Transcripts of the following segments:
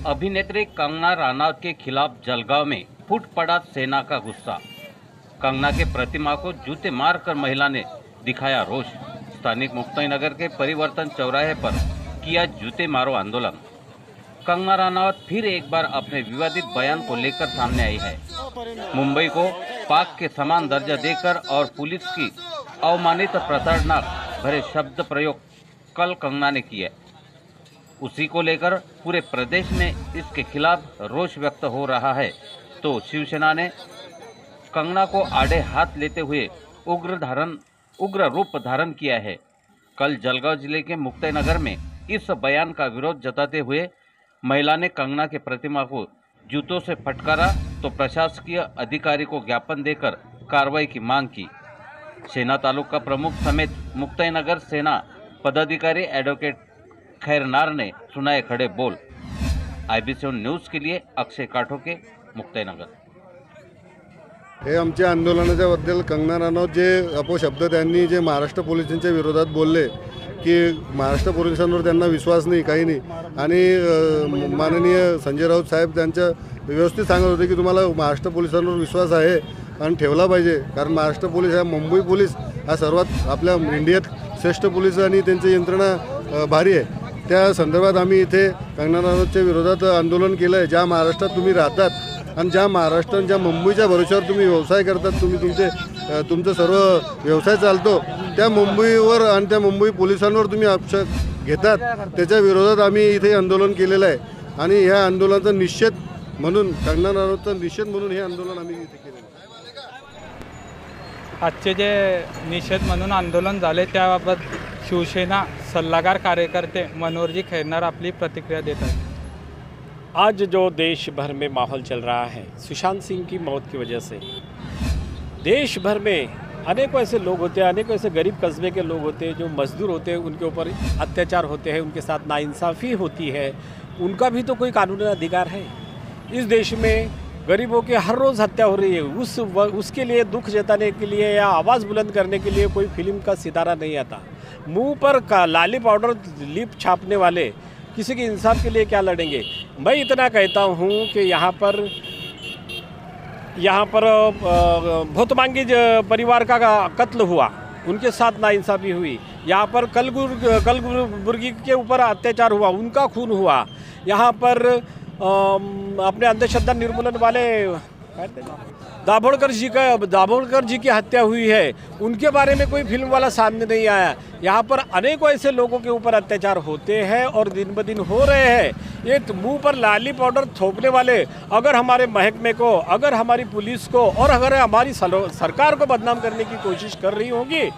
अभिनेत्री कंगना रनौत के खिलाफ जलगांव में फूट पड़ा सेना का गुस्सा। कंगना के प्रतिमा को जूते मारकर महिला ने दिखाया रोष। स्थानिक मुक्ताईनगर के परिवर्तन चौराहे पर किया जूते मारो आंदोलन। कंगना रनौत फिर एक बार अपने विवादित बयान को लेकर सामने आई है। मुंबई को पाक के समान दर्जा देकर और पुलिस की अवमानित प्रताड़ना भरे शब्द प्रयोग कल कंगना ने किए। उसी को लेकर पूरे प्रदेश में इसके खिलाफ रोष व्यक्त हो रहा है। तो शिवसेना ने कंगना को आड़े हाथ लेते हुए उग्र रूप धारण किया है। कल जलगांव जिले के मुक्ताईनगर में इस बयान का विरोध जताते हुए महिला ने कंगना के प्रतिमा को जूतों से फटकारा तो प्रशासकीय अधिकारी को ज्ञापन देकर कार्रवाई की मांग की। सेना तालुका प्रमुख समेत मुक्ताईनगर सेना पदाधिकारी एडवोकेट खैरनार ने सुनाए खड़े बोल। IB7 न्यूज के लिए अक्षय काठोके, मुक्ताईनगर। हे आमच्या आंदोलनाच्या बद्दल कंगना रनौत जे अपशब्द त्यांनी जे महाराष्ट्र पोलिसांच्या विरोधात बोलले की महाराष्ट्र पोलिसांवर त्यांना विश्वास नाही, काही नाही, आणि माननीय संजय राऊत साहेब त्यांच्या व्यवस्थित सांगत होते की तुम्हाला महाराष्ट्र पोलिसांवर विश्वास आहे आणि ठेवला पाहिजे, कारण महाराष्ट्र पोलीस हा, मुंबई पोलीस हा सर्वात आपल्या इंडियात श्रेष्ठ पोलीस आणि त्यांची यंत्रणा भारी आहे। त्या संदर्भात आम्ही इथे कंगना रनौतच्या विरोधात आंदोलन केलं आहे। ज्या महाराष्ट्रात तुम्ही राहतात आणि ज्या महाराष्ट्रात ज्या मुंबईच्या भरोश्यावर तुम्ही व्यवसाय करतात, तुम्ही तुमचं सर्व व्यवसाय चालतो, त्या मुंबईवर आणि त्या मुंबई पोलिसांवर तुम्ही आक्षेप घेतात, त्याच्या विरोधात आम्ही इथे आंदोलन केलेलं आहे। आणि ह्या आंदोलनाचा निषेध म्हणून, कंगना रनौतचा निषेध म्हणून हे आंदोलन आम्ही इथे केलेलं आहे। आजचे जे निषेध म्हणून आंदोलन झाले त्याबाबत शिवसेना सल्लागार कार्यकर्ते मनोहरजी खैरनार अपनी प्रतिक्रिया देते हैं। आज जो देश भर में माहौल चल रहा है सुशांत सिंह की मौत की वजह से, देश भर में अनेकों ऐसे लोग होते हैं, अनेकों ऐसे गरीब कस्बे के लोग होते हैं जो मजदूर होते हैं, उनके ऊपर अत्याचार होते हैं, उनके साथ नाइंसाफ़ी होती है, उनका भी तो कोई कानूनी अधिकार है। इस देश में गरीबों की हर रोज़ हत्या हो रही है, उसके लिए दुख जताने के लिए या आवाज़ बुलंद करने के लिए कोई फिल्म का सितारा नहीं आता। मुंह पर लाली पाउडर लिप छापने वाले किसी के इंसाफ के लिए क्या लड़ेंगे। मैं इतना कहता हूँ कि यहाँ पर भोतमांगी परिवार का कत्ल हुआ, उनके साथ नाइंसाफ़ी हुई। यहाँ पर कलबुर्गी के ऊपर अत्याचार हुआ, उनका खून हुआ। यहाँ पर अपने अंधश्रद्धा निर्मूलन वाले दाभोलकर जी की हत्या हुई है, उनके बारे में कोई फिल्म वाला सामने नहीं आया। यहाँ पर अनेकों ऐसे लोगों के ऊपर अत्याचार होते हैं और दिन ब दिन हो रहे हैं। ये मुंह पर लाली पाउडर थोपने वाले अगर हमारे महकमे को, अगर हमारी पुलिस को और अगर हमारी सरकार को बदनाम करने की कोशिश कर रही होंगी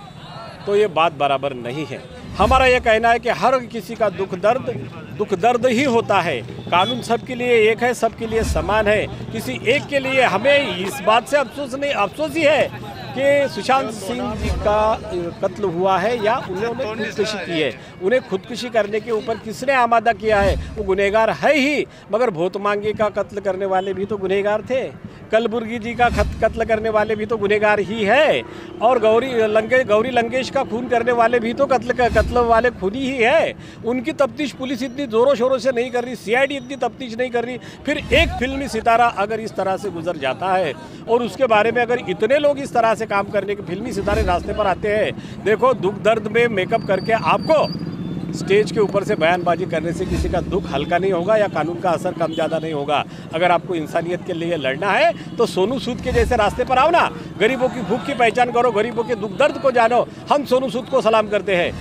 तो ये बात बराबर नहीं है। हमारा ये कहना है कि हर किसी का दुख दर्द ही होता है। कानून सबके लिए एक है, सबके लिए समान है। किसी एक के लिए हमें इस बात से अफसोस ही है कि सुशांत सिंह जी का कत्ल हुआ है या उन्होंने खुदकुशी की है। उन्हें खुदकुशी करने के ऊपर किसने आमादा किया है, वो गुनहगार है ही। मगर भोतमांगी का कत्ल करने वाले भी तो गुनहगार थे, कलबुर्गी जी का कत्ल करने वाले भी तो गुनहगार ही है, और गौरी लंकेश का खून करने वाले भी तो कत्ल वाले खूनी ही है। उनकी तफ्तीश पुलिस इतनी ज़ोरों शोरों से नहीं कर रही, CID इतनी तफ्तीश नहीं कर रही। फिर एक फिल्मी सितारा अगर इस तरह से गुजर जाता है और उसके बारे में अगर इतने लोग इस तरह से काम करने के फिल्मी सितारे रास्ते पर आते हैं, देखो दुख दर्द में मेकअप करके आपको स्टेज के ऊपर से बयानबाजी करने से किसी का दुख हल्का नहीं होगा या कानून का असर कम ज़्यादा नहीं होगा। अगर आपको इंसानियत के लिए लड़ना है तो सोनू सूद के जैसे रास्ते पर आओ ना, गरीबों की भूख की पहचान करो, गरीबों के दुख दर्द को जानो। हम सोनू सूद को सलाम करते हैं।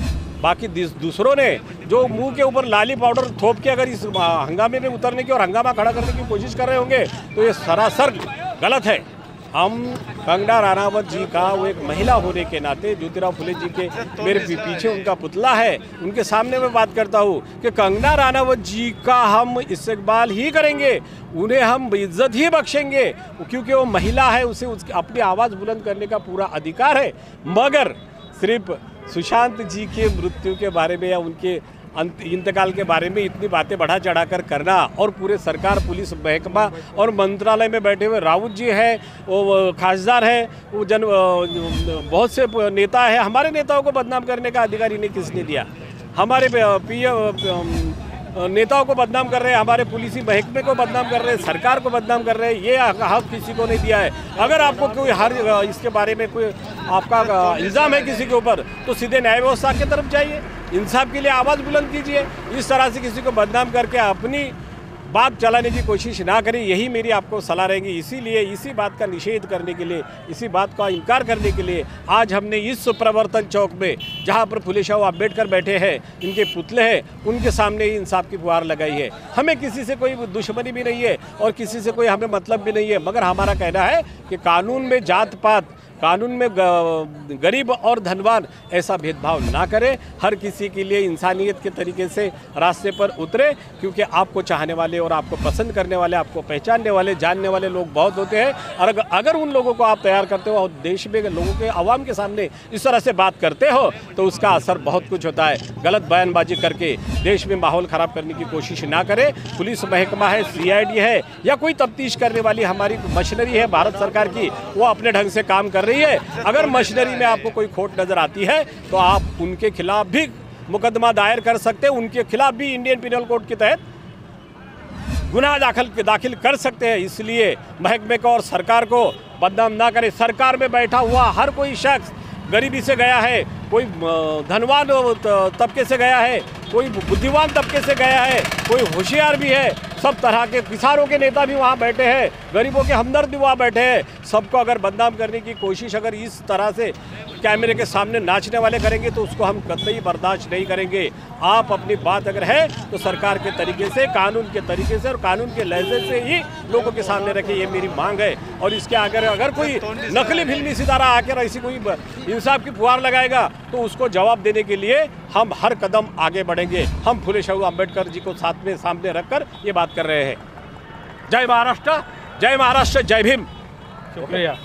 बाकी दूसरों ने जो मुंह के ऊपर लाली पाउडर थोप के अगर इस हंगामे में उतरने की और हंगामा खड़ा करने की कोशिश कर रहे होंगे तो ये सरासर गलत है। हम कंगना रनौत जी का वो एक महिला होने के नाते, ज्योतिराव फुले जी के मेरे पीछे उनका पुतला है, उनके सामने मैं बात करता हूँ कि कंगना रनौत जी का हम इस्तेकबाल ही करेंगे, उन्हें हम इज्जत ही बख्शेंगे, क्योंकि वो महिला है, उसे अपनी आवाज़ बुलंद करने का पूरा अधिकार है। मगर सिर्फ सुशांत जी के मृत्यु के बारे में या उनके इंतकाल के बारे में इतनी बातें बढ़ा चढ़ा कर करना, और पूरे सरकार, पुलिस महकमा और मंत्रालय में बैठे हुए राउत जी है, वो खासदार है, वो बहुत से नेता है, हमारे नेताओं को बदनाम करने का अधिकार इन्हें किसने दिया? हमारे नेताओं को बदनाम कर रहे हैं, हमारे पुलिसी महकमे को बदनाम कर रहे हैं, सरकार को बदनाम कर रहे हैं, ये हक किसी को नहीं दिया है। अगर आपको कोई इसके बारे में कोई आपका इल्ज़ाम है किसी के ऊपर, तो सीधे न्याय व्यवस्था की तरफ जाइए, इंसाफ के लिए आवाज़ बुलंद कीजिए। इस तरह से किसी को बदनाम करके अपनी बात चलाने की कोशिश ना करें, यही मेरी आपको सलाह रहेगी। इसीलिए इसी बात का निषेध करने के लिए, इसी बात का इनकार करने के लिए आज हमने इस प्रवर्तन चौक में, जहां पर फुले शाह अम्बेडकर बैठे हैं, इनके पुतले हैं, उनके सामने ही इंसाफ की गुहार लगाई है। हमें किसी से कोई दुश्मनी भी नहीं है और किसी से कोई हमें मतलब भी नहीं है, मगर हमारा कहना है कि कानून में जात पात, कानून में गरीब और धनवान ऐसा भेदभाव ना करें, हर किसी के लिए इंसानियत के तरीके से रास्ते पर उतरे, क्योंकि आपको चाहने वाले और आपको पसंद करने वाले, आपको पहचानने वाले, जानने वाले लोग बहुत होते हैं। और अगर उन लोगों को आप तैयार करते हो और देश में लोगों के आवाम के सामने इस तरह से बात करते हो, तो उसका असर बहुत कुछ होता है। गलत बयानबाजी करके देश में माहौल ख़राब करने की कोशिश ना करें। पुलिस महकमा है, CID है, या कोई तफ्तीश करने वाली हमारी मशीनरी है भारत सरकार की, वो अपने ढंग से काम कर रही है। अगर मशीनरी में आपको कोई खोट नजर आती है तो आप उनके खिलाफ भी मुकदमा दायर कर सकते हैं, उनके खिलाफ भी इंडियन पिनल कोड के तहत गुनाह दाखिल कर सकते हैं। इसलिए महकमे को और सरकार को बदनाम ना करें। सरकार में बैठा हुआ हर कोई शख्स गरीबी से गया है, कोई धनवान तबके से गया है, कोई बुद्धिमान तबके से गया है, कोई होशियार भी है, सब तरह के किसानों के नेता भी वहाँ बैठे हैं, गरीबों के हमदर्द भी वहाँ बैठे हैं। सबको अगर बदनाम करने की कोशिश अगर इस तरह से कैमरे के सामने नाचने वाले करेंगे तो उसको हम कतई बर्दाश्त नहीं करेंगे। आप अपनी बात अगर है तो सरकार के तरीके से, कानून के तरीके से और कानून के लहजे से ही लोगों के सामने रखें, ये मेरी मांग है। और इसके अगर कोई नकली फिल्मी सितारा आकर ऐसी कोई इंसाफ की फुहार लगाएगा तो उसको जवाब देने के लिए हम हर कदम आगे बढ़ेंगे। हम फुले शाह अम्बेडकर जी को साथ में सामने रखकर ये बात कर रहे हैं। जय महाराष्ट्र, जय महाराष्ट्र, जय भीम। शुक्रिया।